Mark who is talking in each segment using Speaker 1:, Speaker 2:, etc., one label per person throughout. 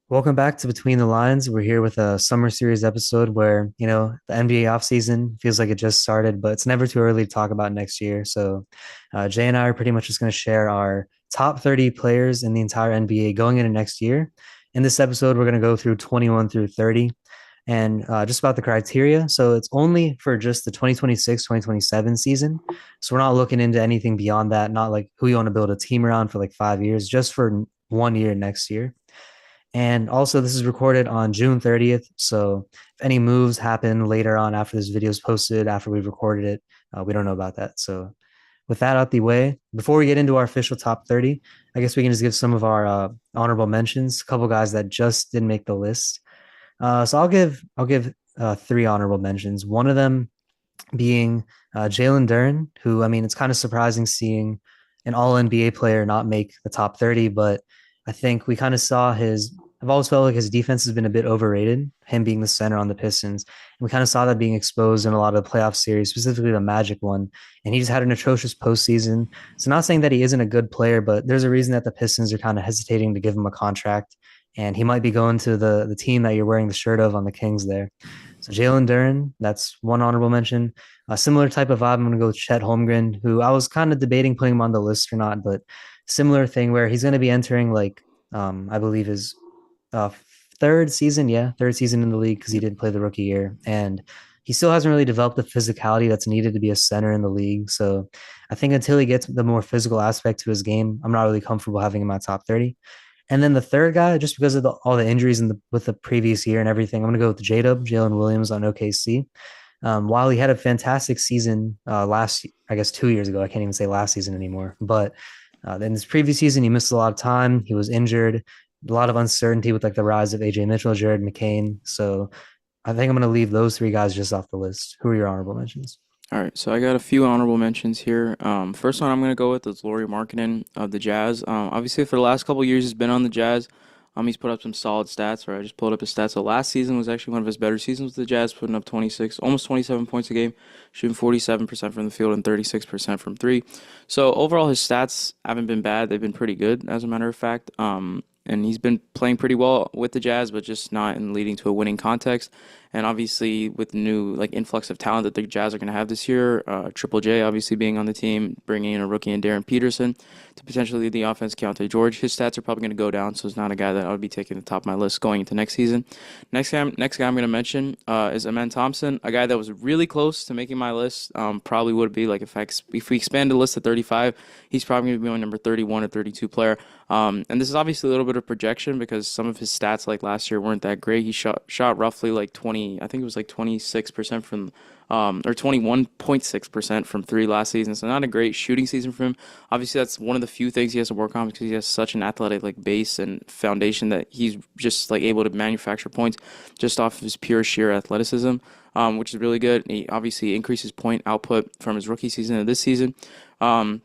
Speaker 1: Welcome back to Between the Lines. We're here with a summer series episode where, the NBA offseason feels like it just started, but it's never too early to talk about next year. So, Jay and I are pretty much just going to share our top 30 players in the entire NBA going into next year. In this episode, we're going to go through 21 through 30 and just about the criteria. So, it's only for just the 2026-2027 season. So, we're not looking into anything beyond that, not like who you want to build a team around for like 5 years, just for 1 year next year. And also, this is recorded on June 30th. So if any moves happen later on after this video is posted, after we've recorded it, we don't know about that. So with that out the way, before we get into our official top 30, I guess we can just give some of our honorable mentions, a couple guys that just didn't make the list. So I'll give three honorable mentions. One of them being Jalen Duren, who, I mean, it's kind of surprising seeing an all NBA player not make the top 30, but I think we kind of saw I've always felt like his defense has been a bit overrated, him being the center on the Pistons. And we kind of saw that being exposed in a lot of the playoff series, specifically the Magic one. And he just had an atrocious postseason. So, not saying that he isn't a good player, but there's a reason that the Pistons are kind of hesitating to give him a contract. And he might be going to the team that you're wearing the shirt of on the Kings there. So Jalen Duren, that's one honorable mention. A similar type of vibe, I'm going to go with Chet Holmgren, who I was kind of debating putting him on the list or not, but similar thing where he's going to be entering like I believe his uh, third season in the league because he didn't play the rookie year, and he still hasn't really developed the physicality that's needed to be a center in the league. So I think until he gets the more physical aspect to his game, I'm not really comfortable having him in my top 30. And then the third guy, just because of all the injuries with the previous year and everything, I'm going to go with J-Dub, Jalen Williams on OKC. While he had a fantastic season I guess 2 years ago, I can't even say last season anymore. But in this previous season, he missed a lot of time. He was injured, a lot of uncertainty with like the rise of AJ Mitchell, Jared McCain. So I think I'm going to leave those three guys just off the list. Who are your honorable mentions?
Speaker 2: All right, so I got a few honorable mentions here. First one I'm going to go with is Lauri Markkinen of the Jazz. Obviously, for the last couple of years, he's been on the Jazz. He's put up some solid stats. Right, I just pulled up his stats. So last season was actually one of his better seasons with the Jazz, putting up 26, almost 27 points a game, shooting 47% from the field and 36% from three. So overall, his stats haven't been bad. They've been pretty good, as a matter of fact. And he's been playing pretty well with the Jazz, but just not in leading to a winning context. And obviously, with the new like influx of talent that the Jazz are going to have this year, Triple J obviously being on the team, bringing in a rookie and Darren Peterson to potentially lead the offense. Keontae George, his stats are probably going to go down, so he's not a guy that I would be taking the top of my list going into next season. Next guy I'm going to mention is Amen Thompson, a guy that was really close to making my list. Probably would be like if we expand the list to 35, he's probably going to be my number 31 or 32 player. And this is obviously a little bit of projection because some of his stats like last year weren't that great. He shot roughly like 20, I think it was like 26% from, or 21.6% from three last season. So not a great shooting season for him. Obviously, that's one of the few things he has to work on because he has such an athletic like base and foundation that he's just like able to manufacture points just off of his pure sheer athleticism. Which is really good. He obviously increases point output from his rookie season to this season. Um,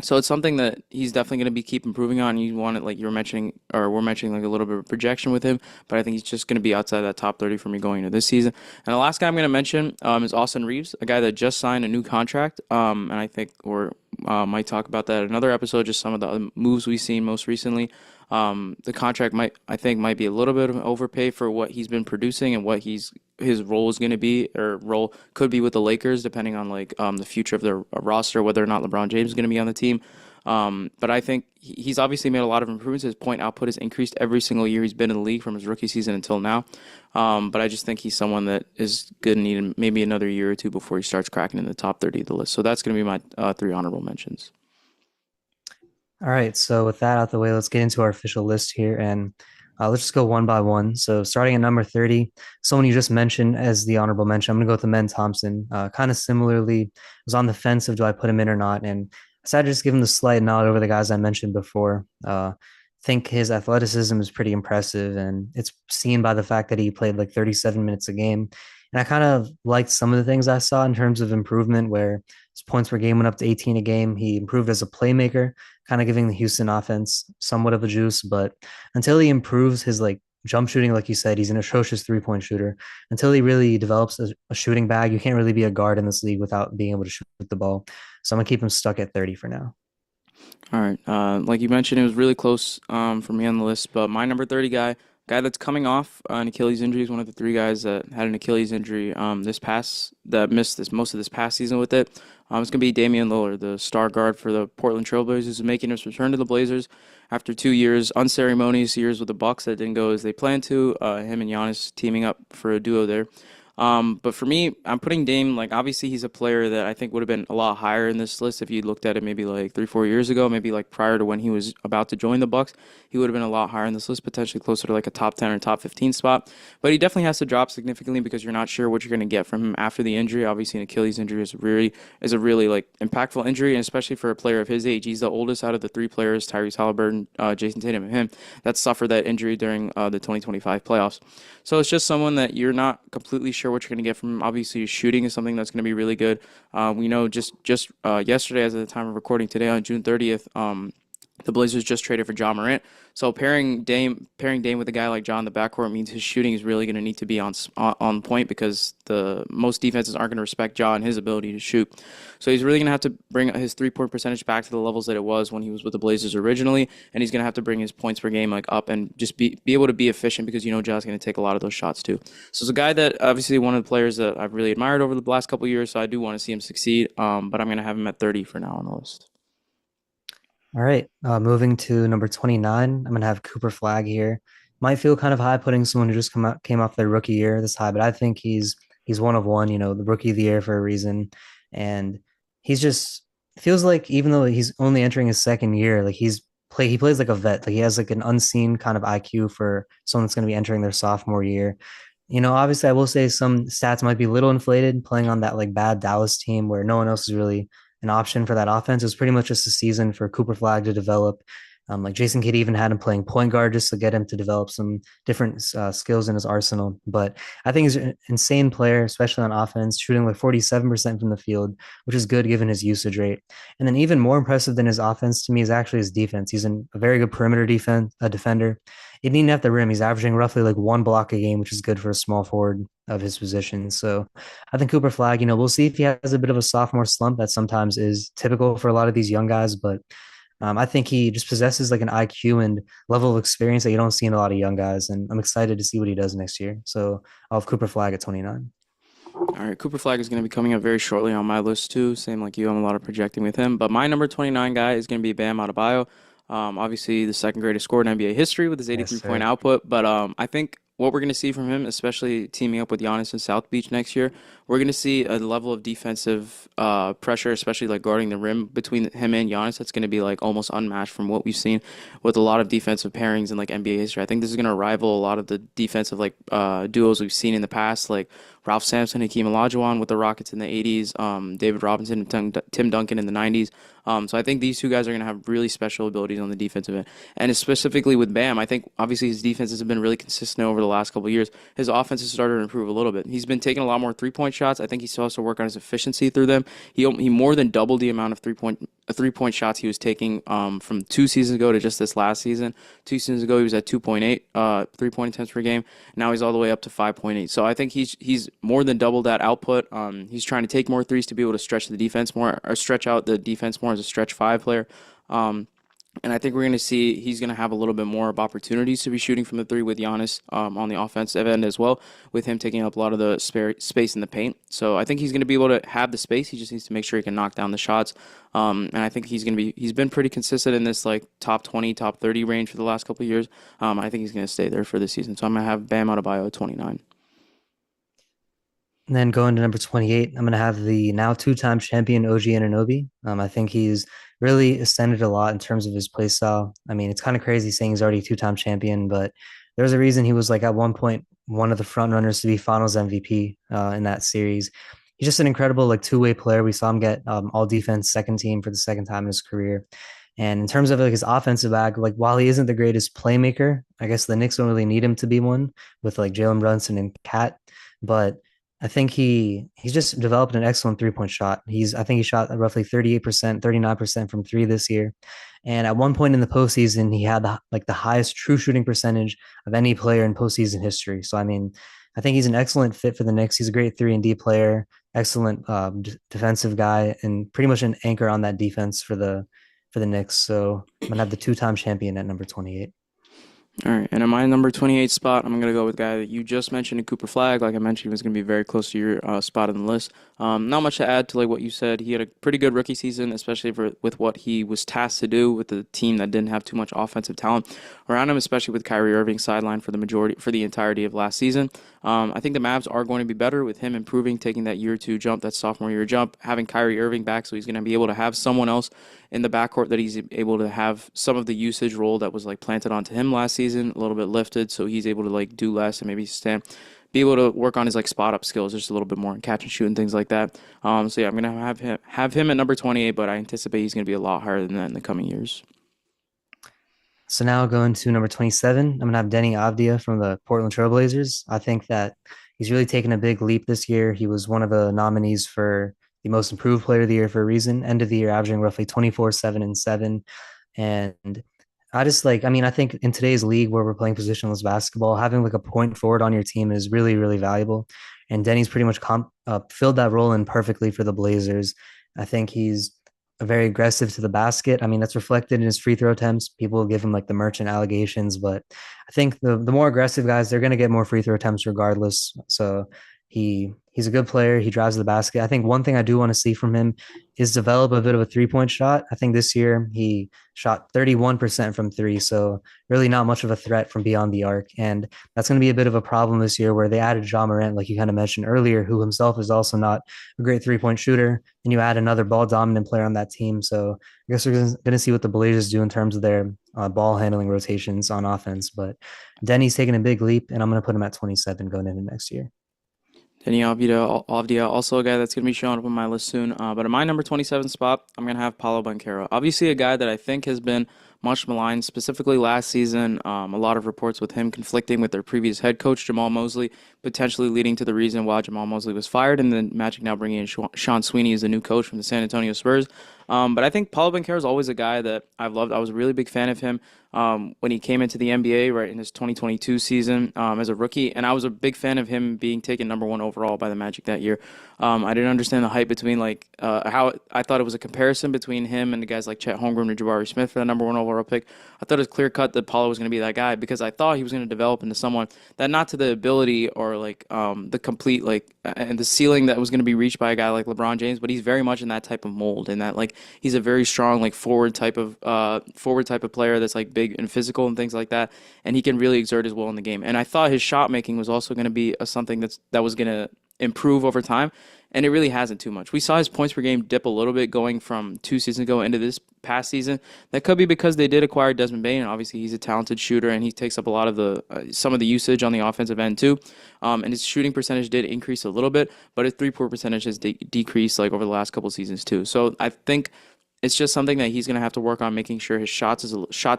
Speaker 2: so it's something that he's definitely going to be keep improving on. You want it like you were mentioning, or we're mentioning like a little bit of projection with him, but I think he's just going to be outside that top 30 for me going into this season. And the last guy I'm going to mention is Austin Reeves, a guy that just signed a new contract. And I think we're might talk about that in another episode. Just some of the moves we've seen most recently. The contract might be a little bit of an overpay for what he's been producing and what his role is going to be or role could be with the Lakers, depending on like the future of their roster, whether or not LeBron James is going to be on the team. But I think he's obviously made a lot of improvements. His point output has increased every single year he's been in the league from his rookie season until now. But I just think he's someone that is going to need maybe another year or two before he starts cracking in the top 30 of the list. So that's going to be my three honorable mentions.
Speaker 1: All right. So with that out the way, let's get into our official list here and let's just go one by one. So starting at number 30, someone you just mentioned as the honorable mention, I'm going to go with the Men Thompson. Kind of similarly, was on the fence of do I put him in or not. And I decided to just give him the slight nod over the guys I mentioned before. Think his athleticism is pretty impressive, and it's seen by the fact that he played like 37 minutes a game. And I kind of liked some of the things I saw in terms of improvement, where his points per game went up to 18 a game. He improved as a playmaker, kind of giving the Houston offense somewhat of a juice. But until he improves his like jump shooting, like you said, he's an atrocious 3-point shooter. Until he really develops a shooting bag, you can't really be a guard in this league without being able to shoot the ball. So I'm gonna keep him stuck at 30 for now.
Speaker 2: All right. Like you mentioned, it was really close for me on the list, but my number 30 guy, Guy that's coming off an Achilles injury is one of the three guys that had an Achilles injury that missed this most of this past season with it. It's gonna be Damian Lillard, the star guard for the Portland Trailblazers, who's making his return to the Blazers after 2 years, unceremonious years with the Bucks that didn't go as they planned to. Him and Giannis teaming up for a duo there. But for me, I'm putting Dame, like, obviously he's a player that I think would have been a lot higher in this list if you looked at it maybe like 3, 4 years ago, maybe like prior to when he was about to join the Bucks. He would have been a lot higher in this list, potentially closer to like a top 10 or top 15 spot. But he definitely has to drop significantly because you're not sure what you're going to get from him after the injury. Obviously, an Achilles injury is a really like impactful injury, and especially for a player of his age. He's the oldest out of the three players, Tyrese Halliburton, Jason Tatum, and him, that suffered that injury during the 2025 playoffs. So it's just someone that you're not completely sure what you're going to get from him. Obviously, his shooting is something that's going to be really good. We know just yesterday, as of the time of recording today on June 30th, the Blazers just traded for John Morant. So pairing Dame with a guy like John in the backcourt means his shooting is really going to need to be on point because the most defenses aren't going to respect John and his ability to shoot. So he's really going to have to bring his 3-point percentage back to the levels that it was when he was with the Blazers originally, and he's going to have to bring his points per game like up and just be able to be efficient because John's going to take a lot of those shots too. So it's a guy that obviously one of the players that I've really admired over the last couple of years. So I do want to see him succeed. But I'm going to have him at 30 for now on the list.
Speaker 1: All right, moving to number 29, I'm gonna have Cooper Flag here. Might feel kind of high putting someone who just came off their rookie year this high, but I think he's one of one, the rookie of the year for a reason. And he's just feels like even though he's only entering his second year, like he plays like a vet. Like he has like an unseen kind of IQ for someone that's gonna be entering their sophomore year. Obviously I will say some stats might be a little inflated playing on that like bad Dallas team where no one else is really an option for that offense. It was pretty much just a season for Cooper Flag to develop. Like Jason Kidd even had him playing point guard just to get him to develop some different skills in his arsenal. But I think he's an insane player, especially on offense, shooting like 47% from the field, which is good given his usage rate. And then even more impressive than his offense to me is actually his defense. He's a very good perimeter defender. Even at the rim, he's averaging roughly like one block a game, which is good for a small forward of his position. So I think Cooper Flag, we'll see if he has a bit of a sophomore slump that sometimes is typical for a lot of these young guys, but I think he just possesses like an IQ and level of experience that you don't see in a lot of young guys, and I'm excited to see what he does next year. So I'll have Cooper Flag at 29.
Speaker 2: All right, Cooper Flag is going to be coming up very shortly on my list too. Same like you, I'm a lot of projecting with him. But my number 29 guy is going to be Bam Adebayo. Obviously the second greatest scorer in NBA history with his
Speaker 1: Yes,
Speaker 2: 83 point
Speaker 1: sir.
Speaker 2: output. But I think what we're going to see from him, especially teaming up with Giannis in South Beach next year, we're going to see a level of defensive pressure, especially like guarding the rim between him and Giannis. That's going to be like almost unmatched from what we've seen with a lot of defensive pairings in like NBA history. I think this is going to rival a lot of the defensive like duos we've seen in the past, like Ralph Sampson, Hakeem Olajuwon with the Rockets in the 80s, David Robinson and Tim Duncan in the 90s. So I think these two guys are going to have really special abilities on the defensive end. And specifically with Bam, I think obviously his defenses have been really consistent over the last couple of years. His offense has started to improve a little bit. He's been taking a lot more 3-point shots. I think he still has to work on his efficiency through them. He more than doubled the amount of 3-point shots he was taking from 2 seasons ago to just this last season. 2 seasons ago he was at 2.8 3-point attempts per game. Now he's all the way up to 5.8. So I think he's more than doubled that output. He's trying to take more threes to be able to stretch the defense more or stretch out the defense more as a stretch five player. Um, and I think we're going to see he's going to have a little bit more of opportunities to be shooting from the three with Giannis on the offensive end as well, with him taking up a lot of the space in the paint. So I think he's going to be able to have the space. He just needs to make sure he can knock down the shots. And I think he's been pretty consistent in this like top 20, top 30 range for the last couple of years. I think he's going to stay there for this season. So I'm going to have Bam Adebayo at 29.
Speaker 1: And then going to number 28, I'm going to have the now two-time champion OG Anunoby. I think he's really ascended a lot in terms of his play style. I mean, it's kind of crazy saying he's already a two-time champion, but there's a reason he was like at one point one of the front runners to be Finals MVP in that series. He's just an incredible like two-way player. We saw him get all defense second team for the second time in his career. And in terms of like his offensive bag, like while he isn't the greatest playmaker, I guess the Knicks don't really need him to be one with like Jalen Brunson and Cat, but I think he's just developed an excellent 3-point shot. I think he shot roughly 38%, 39% from three this year. And at one point in the postseason, he had the highest true shooting percentage of any player in postseason history. So I mean, I think he's an excellent fit for the Knicks. He's a great 3-and-D player, excellent defensive guy, and pretty much an anchor on that defense for the Knicks. So I'm gonna have the two-time champion at number 28.
Speaker 2: All right, and in my number 28 spot, I'm going to go with a guy that you just mentioned, in Cooper Flag. Like I mentioned, he was going to be very close to your spot on the list. Not much to add to like what you said. He had a pretty good rookie season, especially with what he was tasked to do with the team that didn't have too much offensive talent around him, especially with Kyrie Irving sidelined for the entirety of last season. I think the Mavs are going to be better with him improving, taking that year two jump, that sophomore year jump, having Kyrie Irving back, so he's going to be able to have someone else in the backcourt that he's able to have some of the usage role that was like planted onto him last season, a little bit lifted, so he's able to like do less and maybe be able to work on his like spot up skills just a little bit more and catch and shoot and things like that. So yeah, I'm gonna have him at number 28, but I anticipate he's gonna be a lot higher than that in the coming years.
Speaker 1: So now going to number 27, I'm gonna have Denny Avdia from the Portland Trailblazers. I think that he's really taken a big leap this year. He was one of the nominees for the most improved player of the year for a reason. End of the year, averaging roughly 24, 7, and 7. And I just like, I mean, I think in today's league where we're playing positionless basketball, having like a point forward on your team is really, really valuable. And Denny's pretty much filled that role in perfectly for the Blazers. I think he's very aggressive to the basket. I mean, that's reflected in his free throw attempts. People will give him like the merchant allegations, but I think the more aggressive guys, they're going to get more free throw attempts regardless. So he's a good player. He drives the basket. I think one thing I do want to see from him is develop a bit of a 3 point shot. I think this year he shot 31% from three, so really not much of a threat from beyond the arc. And that's going to be a bit of a problem this year where they added Ja Morant, like you kind of mentioned earlier, who himself is also not a great 3 point shooter. And you add another ball dominant player on that team. So I guess we're going to see what the Blazers do in terms of their ball handling rotations on offense. But Denny's taking a big leap, and I'm going to put him at 27 going into next year.
Speaker 2: Denny Avdia, also a guy that's going to be showing up on my list soon. But in my number 27 spot, I'm going to have Paulo Banchero. Obviously, a guy that I think has been much maligned, specifically last season. A lot of reports with him conflicting with their previous head coach, Jamal Mosley, potentially leading to the reason why Jamal Mosley was fired, and then Magic now bringing in Sean Sweeney as the new coach from the San Antonio Spurs. But I think Paulo Banchero is always a guy that I've loved. I was a really big fan of him when he came into the NBA right in his 2022 season as a rookie, and I was a big fan of him being taken number one overall by the Magic that year. I didn't understand the hype between like how I thought it was a comparison between him and the guys like Chet Holmgren or Jabari Smith for the number one overall pick. I thought it was clear cut that Paulo was going to be that guy because I thought he was going to develop into someone that not to the ability or like the complete like and the ceiling that was going to be reached by a guy like LeBron James, but he's very much in that type of mold and that like he's a very strong like forward type of player that's like big and physical and things like that, and he can really exert his will in the game. And I thought his shot making was also going to be something that was going to improve over time, and it really hasn't too much. We saw his points per game dip a little bit going from 2 seasons ago into this past season. That could be because they did acquire Desmond Bane, and obviously he's a talented shooter, and he takes up a lot of the some of the usage on the offensive end too. And his shooting percentage did increase a little bit, but his three-point percentage has decreased like over the last couple seasons too. So I think it's just something that he's going to have to work on, making sure his shot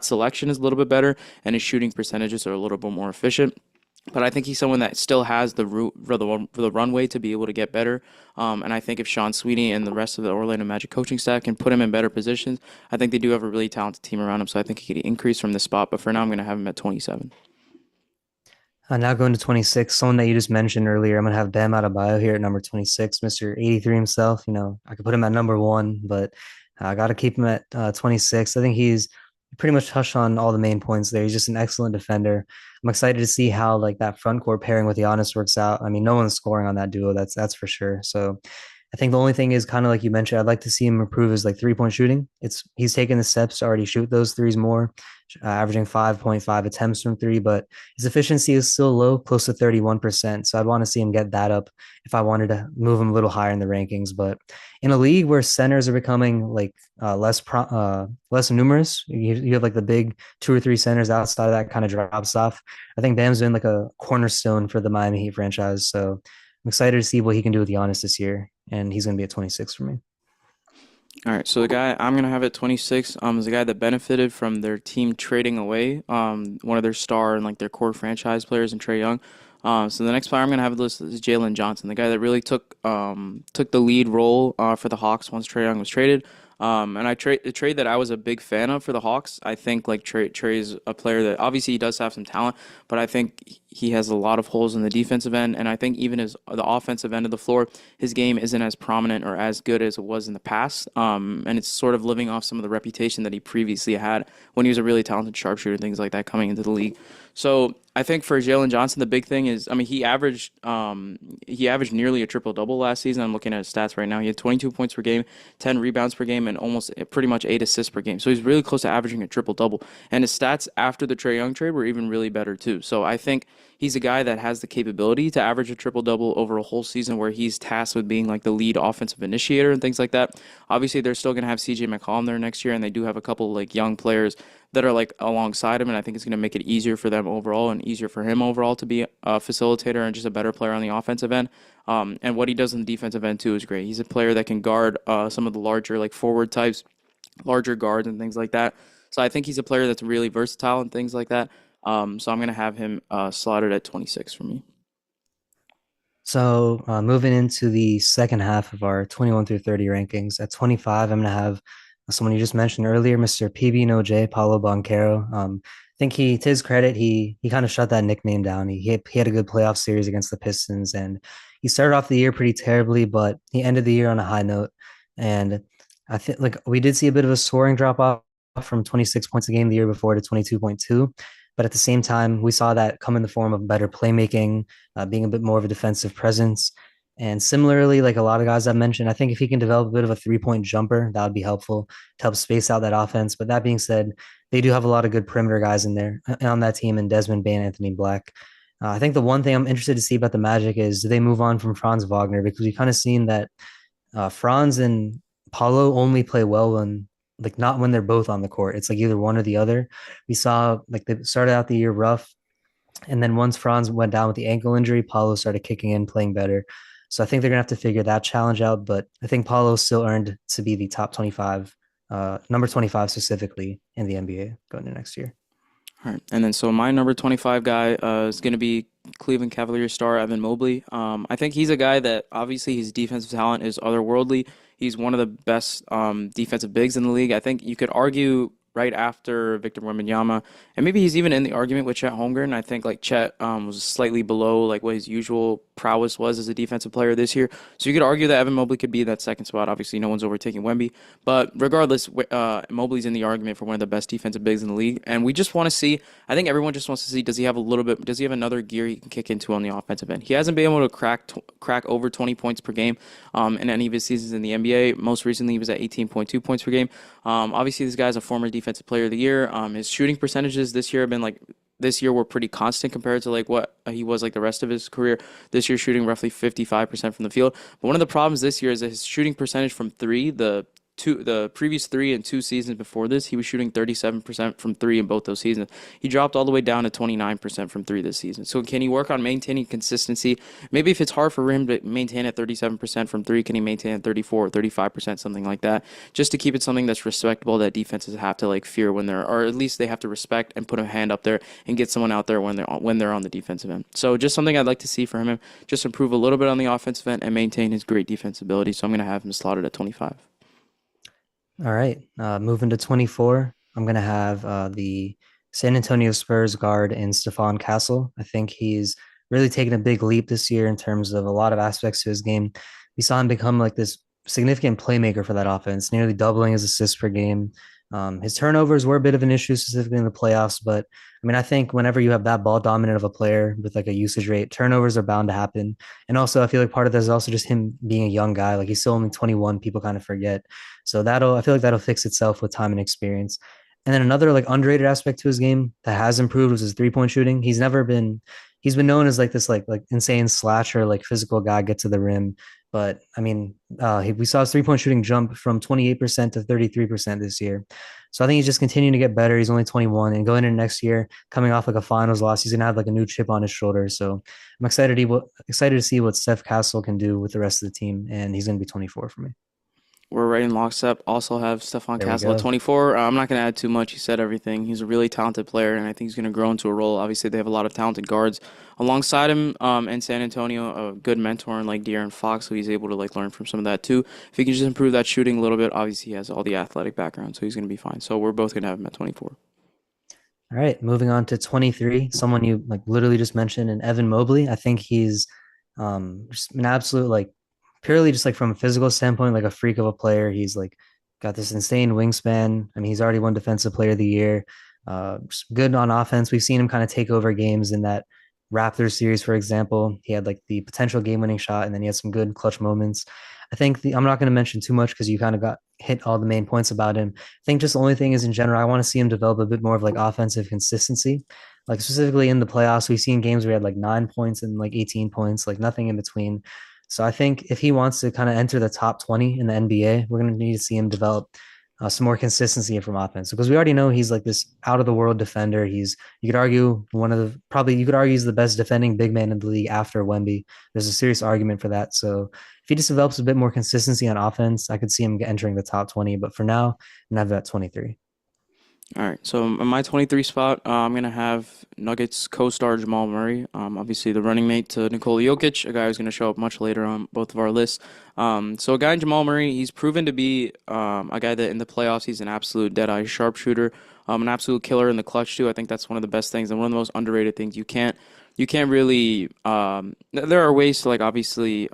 Speaker 2: selection is a little bit better and his shooting percentages are a little bit more efficient. But I think he's someone that still has the root for the runway to be able to get better. And I think if Sean Sweeney and the rest of the Orlando Magic coaching staff can put him in better positions, I think they do have a really talented team around him. So I think he could increase from this spot. But for now, I'm going to have him at 27.
Speaker 1: Now going to 26, someone that you just mentioned earlier, I'm going to have Bam Adebayo here at number 26, Mr. 83 himself. You know, I could put him at number one, but I got to keep him at 26. I think he's pretty much touched on all the main points there. He's just an excellent defender. I'm excited to see how like that front court pairing with Giannis works out. I mean, no one's scoring on that duo. That's for sure. So I think the only thing is kind of like you mentioned, I'd like to see him improve his like 3 point shooting. He's taken the steps to already shoot those threes more, averaging 5.5 attempts from three, but his efficiency is still low, close to 31%. So I'd want to see him get that up if I wanted to move him a little higher in the rankings. But in a league where centers are becoming like less numerous, you have like the big two or three centers outside of that kind of drops off. I think Bam's been like a cornerstone for the Miami Heat franchise. So I'm excited to see what he can do with Giannis this year, and he's going to be at 26 for me.
Speaker 2: All right, so the guy I'm gonna have at 26 is the guy that benefited from their team trading away one of their star and like their core franchise players in Trae Young. So the next player I'm gonna have listed is Jalen Johnson, the guy that really took the lead role for the Hawks once Trae Young was traded. And I trade the trade that I was a big fan of for the Hawks. I think like Trey's a player that obviously he does have some talent, but I think he has a lot of holes in the defensive end, and I think even his the offensive end of the floor, his game isn't as prominent or as good as it was in the past. And it's sort of living off some of the reputation that he previously had when he was a really talented sharpshooter and things like that coming into the league. So I think for Jalen Johnson, the big thing is, I mean, he averaged nearly a triple double last season. I'm looking at his stats right now. He had 22 points per game, 10 rebounds per game, and almost pretty much 8 assists per game. So he's really close to averaging a triple double. And his stats after the Trae Young trade were even really better too. So I think he's a guy that has the capability to average a triple double over a whole season where he's tasked with being like the lead offensive initiator and things like that. Obviously, they're still going to have CJ McCollum there next year, and they do have a couple like young players that are like alongside him, and I think it's going to make it easier for them overall and easier for him overall to be a facilitator and just a better player on the offensive end. And what he does on the defensive end too is great. He's a player that can guard some of the larger like forward types, larger guards and things like that. So I think he's a player that's really versatile and things like that. So I'm going to have him slotted at 26 for me.
Speaker 1: So moving into the second half of our 21 through 30 rankings, at 25, I'm going to have someone you just mentioned earlier, Mr. PB No J, Paulo Banquero. I think to his credit, he kind of shut that nickname down. He had a good playoff series against the Pistons, and he started off the year pretty terribly, but he ended the year on a high note. And I think like we did see a bit of a scoring drop off from 26 points a game the year before to 22.2. But at the same time, we saw that come in the form of better playmaking, being a bit more of a defensive presence. And similarly, like a lot of guys I've mentioned, I think if he can develop a bit of a 3-point jumper, that would be helpful to help space out that offense. But that being said, they do have a lot of good perimeter guys in there on that team, and Desmond Bane, Anthony Black. I think the one thing I'm interested to see about the Magic is do they move on from Franz Wagner, because we kind of seen that Franz and Paulo only play well when like not when they're both on the court. It's like either one or the other. We saw like they started out the year rough, and then once Franz went down with the ankle injury, Paulo started kicking in, playing better. So I think they're gonna have to figure that challenge out. But I think Paulo still earned to be the top 25, number 25 specifically in the NBA going into next year.
Speaker 2: All right. And then so my number 25 guy is going to be Cleveland Cavaliers star Evan Mobley. I think he's a guy that obviously his defensive talent is otherworldly. He's one of the best defensive bigs in the league. I think you could argue right after Victor Wembanyama, and maybe he's even in the argument with Chet Holmgren. I think like Chet was slightly below like what his usual prowess was as a defensive player this year. So you could argue that Evan Mobley could be that second spot. Obviously, no one's overtaking Wemby, but regardless, Mobley's in the argument for one of the best defensive bigs in the league, and we just want to see. I think everyone just wants to see does he have a little bit? Does he have another gear he can kick into on the offensive end? He hasn't been able to crack over 20 points per game in any of his seasons in the NBA. Most recently, he was at 18.2 points per game. Obviously, this guy's a former defensive player of the year. His shooting percentages this year have been like this year were pretty constant compared to like what he was like the rest of his career. This year shooting roughly 55% from the field. But one of the problems this year is that his shooting percentage from three, the previous 3 and 2 seasons before this, he was shooting 37% from three in both those seasons. He dropped all the way down to 29% from three this season. So can he work on maintaining consistency? Maybe if it's hard for him to maintain at 37% from three, can he maintain at 34 or 35%, something like that? Just to keep it something that's respectable that defenses have to like fear when they're, or at least they have to respect and put a hand up there and get someone out there when they're on the defensive end. So just something I'd like to see from him, just improve a little bit on the offensive end and maintain his great defensive ability. So I'm going to have him slotted at 25.
Speaker 1: All right. Moving to 24, I'm going to have the San Antonio Spurs guard in Stephon Castle. I think he's really taken a big leap this year in terms of a lot of aspects to his game. We saw him become like this significant playmaker for that offense, nearly doubling his assists per game. His turnovers were a bit of an issue, specifically in the playoffs. But I mean, I think whenever you have that ball dominant of a player with like a usage rate, turnovers are bound to happen. And also, I feel like part of this is also just him being a young guy. Like he's still only 21. People kind of forget. So I feel like that'll fix itself with time and experience. And then another like underrated aspect to his game that has improved was his 3-point shooting. He's been known as like this like insane slasher, like physical guy, get to the rim. But I mean, we saw his 3-point shooting jump from 28% to 33% this year. So I think he's just continuing to get better. He's only 21, and going into next year, coming off like a finals loss, he's gonna have like a new chip on his shoulder. So I'm excited to see what Steph Castle can do with the rest of the team, and he's gonna be 24 for me.
Speaker 2: We're right in lockstep. Also have Stefan
Speaker 1: There we
Speaker 2: Castle at
Speaker 1: go.
Speaker 2: 24. I'm not going to add too much. He said everything. He's a really talented player, and I think he's going to grow into a role. Obviously, they have a lot of talented guards alongside him in San Antonio. A good mentor and like De'Aaron Fox, so he's able to like learn from some of that too. If he can just improve that shooting a little bit, obviously he has all the athletic background, so he's going to be fine. So we're both going to have him at 24.
Speaker 1: All right, moving on to 23, someone you like literally just mentioned, and Evan Mobley. I think he's just an absolute like purely just like from a physical standpoint, like a freak of a player. He's like got this insane wingspan. I mean, he's already won Defensive Player of the Year. Just good on offense. We've seen him kind of take over games in that Raptors series, for example. He had like the potential game-winning shot, and then he had some good clutch moments. I think I'm not going to mention too much because you kind of got hit all the main points about him. I think just the only thing is in general, I want to see him develop a bit more of like offensive consistency. Like specifically in the playoffs, we've seen games where he had like 9 points and like 18 points, like nothing in between. So I think if he wants to kind of enter the top 20 in the NBA, we're going to need to see him develop some more consistency from offense because we already know he's like this out of the world defender. You could argue one of the probably you could argue he's the best defending big man in the league after Wemby. There's a serious argument for that. So if he just develops a bit more consistency on offense, I could see him entering the top 20. But for now, I'm gonna have that 23.
Speaker 2: All right, so in my 23 spot, I'm gonna have Nuggets co-star Jamal Murray. Obviously the running mate to Nikola Jokic, a guy who's gonna show up much later on both of our lists. So a guy in Jamal Murray, he's proven to be a guy that in the playoffs he's an absolute dead-eye sharpshooter, an absolute killer in the clutch too. I think that's one of the best things and one of the most underrated things. You can't really there are ways to like obviously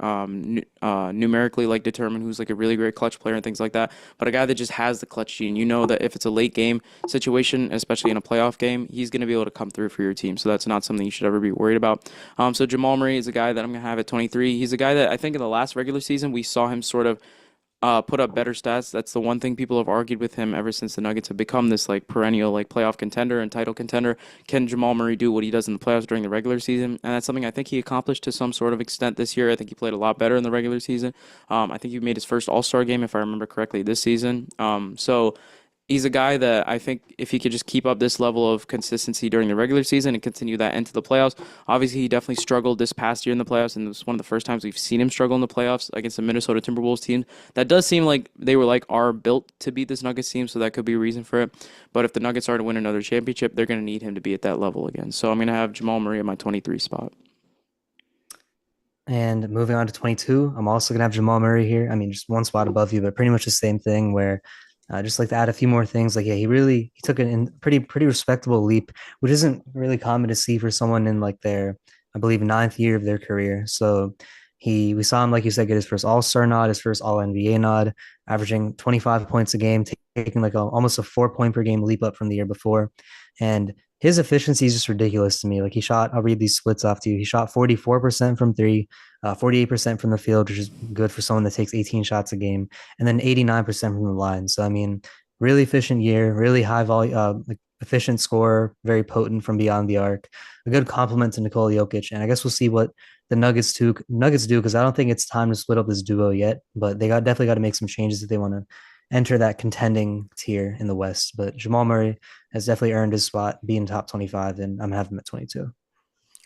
Speaker 2: numerically like determine who's like a really great clutch player and things like that, but a guy that just has the clutch gene, you know that if it's a late game situation, especially in a playoff game, he's going to be able to come through for your team. So that's not something you should ever be worried about. So Jamal Murray is a guy that I'm going to have at 23. He's a guy that I think in the last regular season we saw him sort of put up better stats. That's the one thing people have argued with him ever since the Nuggets have become this like perennial like playoff contender and title contender. Can Jamal Murray do what he does in the playoffs during the regular season? And that's something I think he accomplished to some sort of extent this year. I think he played a lot better in the regular season. I think he made his first All-Star game, if I remember correctly, this season. So he's a guy that I think if he could just keep up this level of consistency during the regular season and continue that into the playoffs. Obviously, he definitely struggled this past year in the playoffs, and it was one of the first times we've seen him struggle in the playoffs against the Minnesota Timberwolves team. That does seem like they were like are built to beat this Nuggets team, so that could be a reason for it. But if the Nuggets are to win another championship, they're going to need him to be at that level again. So I'm going to have Jamal Murray at my 23 spot.
Speaker 1: And moving on to 22, I'm also gonna have Jamal Murray here. I mean, just one spot above you, but pretty much the same thing. Where just like to add a few more things. Like, yeah, he took an pretty respectable leap, which isn't really common to see for someone in like their, I believe, ninth year of their career. So we saw him, like you said, get his first All Star nod, his first All NBA nod, averaging 25 points a game, taking like almost a 4 point per game leap up from the year before, and his efficiency is just ridiculous to me. Like he shot, I'll read these splits off to you. He shot 44% from three, 48% from the field, which is good for someone that takes 18 shots a game, and then 89% from the line. So, I mean, really efficient year, really high volume, like efficient scorer, very potent from beyond the arc. A good compliment to Nikola Jokic. And I guess we'll see what the Nuggets do because I don't think it's time to split up this duo yet, but they definitely got to make some changes if they want to enter that contending tier in the West. But Jamal Murray has definitely earned his spot being top 25, and I'm having him at 22.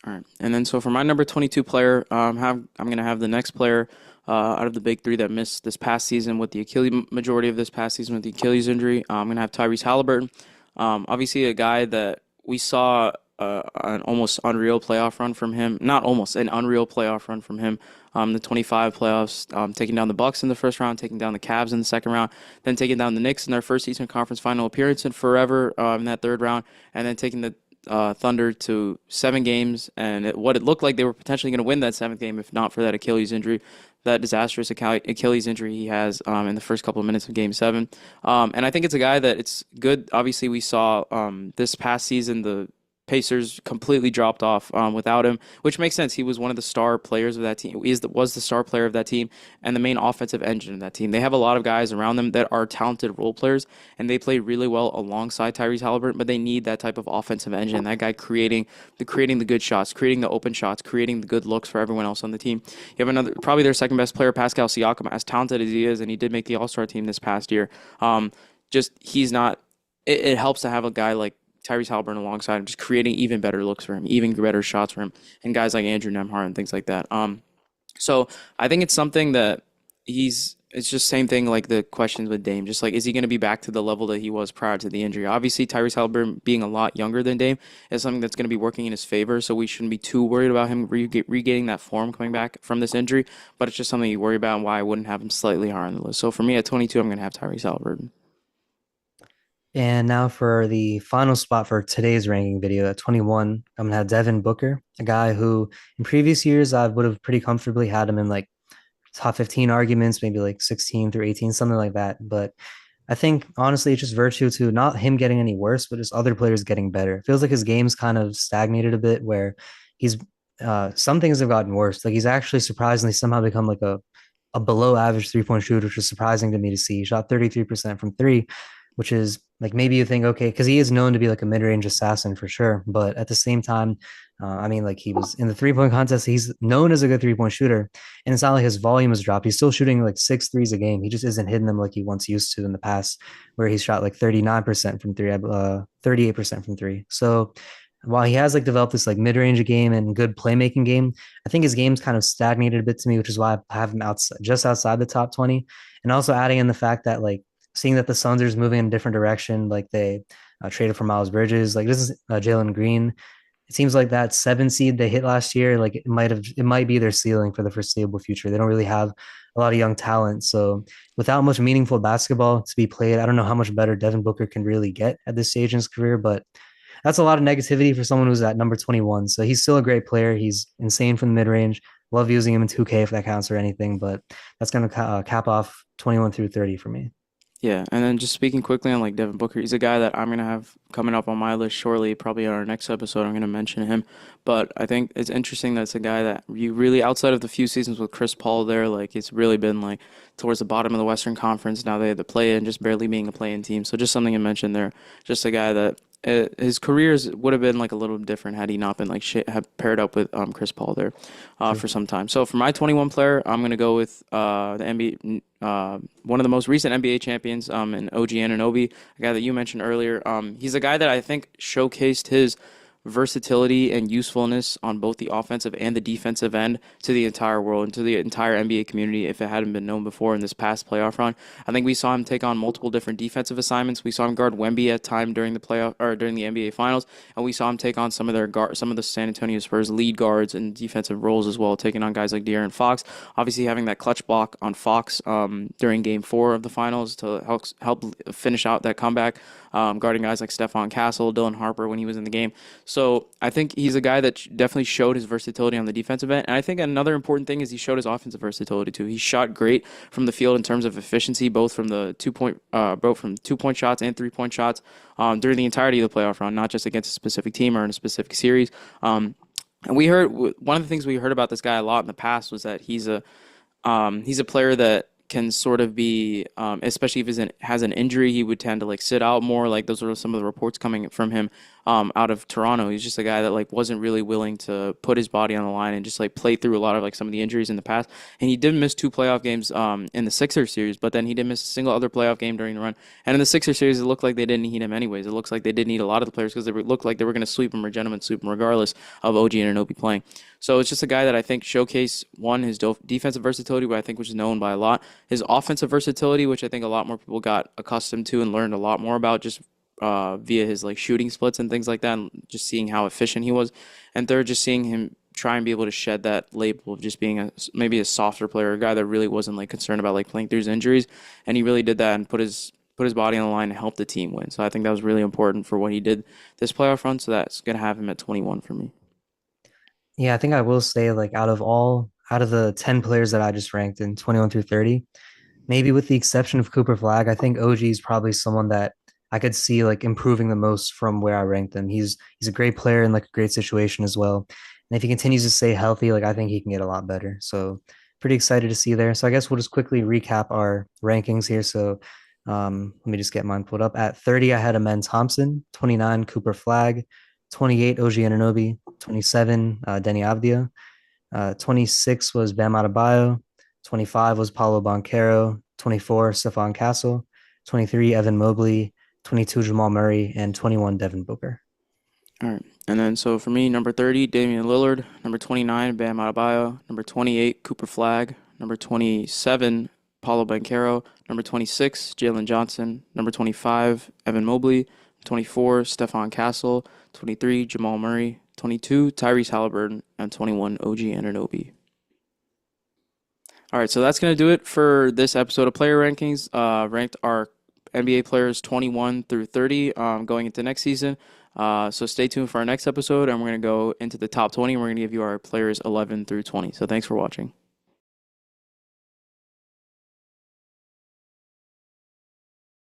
Speaker 2: All right, and then so for my number 22 player, I'm going to have the next player out of the big three that missed this past season with the Achilles majority of this past season with the Achilles injury. I'm going to have Tyrese Halliburton. Obviously, a guy that we saw an almost unreal playoff run from him. Not almost an unreal playoff run from him. The 25 playoffs, taking down the Bucks in the first round, taking down the Cavs in the second round, then taking down the Knicks in their first Eastern Conference Final appearance in forever in that third round, and then taking the Thunder to 7 games, and what it looked like they were potentially going to win that seventh game if not for that Achilles injury, that disastrous Achilles injury he has in the first couple of minutes of Game 7. And I think it's a guy that it's good. Obviously, we saw this past season the Pacers completely dropped off without him, which makes sense. He was one of the star players of that team. Was the star player of that team and the main offensive engine of that team. They have a lot of guys around them that are talented role players, and they play really well alongside Tyrese Halliburton. But they need that type of offensive engine. That guy creating the good shots, creating the open shots, creating the good looks for everyone else on the team. You have another probably their second best player, Pascal Siakam, as talented as he is, and he did make the All Star team this past year. Just he's not. It helps to have a guy like Tyrese Halliburton alongside him, just creating even better looks for him, even better shots for him, and guys like Andrew Nemhart and things like that. So I think it's something that it's just same thing like the questions with Dame. Just like, is he going to be back to the level that he was prior to the injury? Obviously, Tyrese Halliburton being a lot younger than Dame is something that's going to be working in his favor. So we shouldn't be too worried about him regaining that form coming back from this injury. But it's just something you worry about and why I wouldn't have him slightly higher on the list. So for me at 22, I'm going to have Tyrese Halliburton.
Speaker 1: And now for the final spot for today's ranking video at 21, I'm gonna have Devin Booker, a guy who in previous years I would have pretty comfortably had him in like top 15 arguments, maybe like 16 through 18, something like that. But I think honestly, it's just virtue to not him getting any worse, but just other players getting better. It feels like his game's kind of stagnated a bit where he's some things have gotten worse. Like he's actually surprisingly somehow become like a below average 3-point shooter, which is surprising to me to see. He shot 33% from three, which is like maybe you think, okay, because he is known to be like a mid range assassin for sure. But at the same time, I mean, like he was in the 3-point contest, he's known as a good 3-point shooter. And it's not like his volume has dropped. He's still shooting like six threes a game. He just isn't hitting them like he once used to in the past, where he's shot like 39% from three, 38% from three. So while he has like developed this like mid-range game and good playmaking game, I think his game's kind of stagnated a bit to me, which is why I have him outside, just outside the top 20. And also adding in the fact that like seeing that the Suns are moving in a different direction, like they traded for Miles Bridges, like this is Jalen Green. It seems like that 7 seed they hit last year, like it might be their ceiling for the foreseeable future. They don't really have a lot of young talent. So without much meaningful basketball to be played, I don't know how much better Devin Booker can really get at this stage in his career, but that's a lot of negativity for someone who's at number 21. So he's still a great player. He's insane from the mid range. Love using him in 2K if that counts or anything, but that's going to cap off 21 through 30 for me.
Speaker 2: Yeah, and then just speaking quickly on like Devin Booker, he's a guy that I'm gonna have coming up on my list shortly. Probably on our next episode, I'm gonna mention him. But I think it's interesting that it's a guy that you really, outside of the few seasons with Chris Paul there, like it's really been like towards the bottom of the Western Conference. Now they have the play-in, just barely being a play-in team. So just something to mention there. Just a guy that his careers would have been like a little different had he not been like shit, had paired up with Chris Paul there
Speaker 1: True.
Speaker 2: for some time. So for my 21 player, I'm gonna go with the NBA, one of the most recent NBA champions, and OG Anunoby, a guy that you mentioned earlier. He's a guy that I think showcased his versatility and usefulness on both the offensive and the defensive end to the entire world and to the entire NBA community if it hadn't been known before in this past playoff run. I think we saw him take on multiple different defensive assignments. We saw him guard Wemby at time during the playoff or during the NBA finals, and we saw him take on some of the San Antonio Spurs lead guards and defensive roles as well, taking on guys like De'Aaron Fox. Obviously having that clutch block on Fox during game 4 of the finals to help finish out that comeback, guarding guys like Stephon Castle, Dylan Harper when he was in the game. So I think he's a guy that definitely showed his versatility on the defensive end. And I think another important thing is he showed his offensive versatility too. He shot great from the field in terms of efficiency, both from 2-point shots and 3-point shots during the entirety of the playoff run, not just against a specific team or in a specific series. And we heard one of the things we heard about this guy a lot in the past was that he's a player that can sort of be, especially if he has an injury, he would tend to like sit out more. Like those are some of the reports coming from him out of Toronto. He's just a guy that like wasn't really willing to put his body on the line and just like play through a lot of like some of the injuries in the past. And he did miss 2 playoff games in the Sixers series, but then he didn't miss a single other playoff game during the run. And in the Sixers series, it looked like they didn't need him anyways. It looks like they did need a lot of the players because they looked like they were going to sweep him or gentlemen sweep him regardless of OG and Anunoby playing. So it's just a guy that I think showcased one his defensive versatility, which I think which is known by a lot, his offensive versatility, which I think a lot more people got accustomed to and learned a lot more about just via his like shooting splits and things like that, and just seeing how efficient he was. And third, just seeing him try and be able to shed that label of just being maybe a softer player, a guy that really wasn't like concerned about like playing through his injuries, and he really did that and put his body on the line and help the team win. So I think that was really important for what he did this playoff run. So that's gonna have him at 21 for me.
Speaker 1: Yeah, I think I will say like out of the 10 players that I just ranked in 21 through 30, maybe with the exception of Cooper Flag, I think OG is probably someone that I could see like improving the most from where I ranked him. He's a great player in like a great situation as well. And if he continues to stay healthy, like I think he can get a lot better. So pretty excited to see there. So I guess we'll just quickly recap our rankings here. So let me just get mine pulled up. At 30, I had Amen Thompson, 29, Cooper Flag, 28, OG Anunoby, 27, Denny Avdia, 26 was Bam Adebayo, 25 was Paulo Banchero, 24 Stephon Castle, 23 Evan Mobley, 22 Jamal Murray, and 21 Devin Booker.
Speaker 2: All right. And then so for me, number 30, Damian Lillard. Number 29, Bam Adebayo. Number 28, Cooper Flag. Number 27, Paulo Banchero. Number 26, Jalen Johnson. Number 25, Evan Mobley. 24, Stephon Castle. 23, Jamal Murray. 22, Tyrese Halliburton. And 21, OG Anunoby. All right, so that's going to do it for this episode of Player Rankings. Ranked our NBA players 21 through 30 going into next season. So stay tuned for our next episode, and we're going to go into the top 20, and we're going to give you our players 11 through 20. So thanks for watching.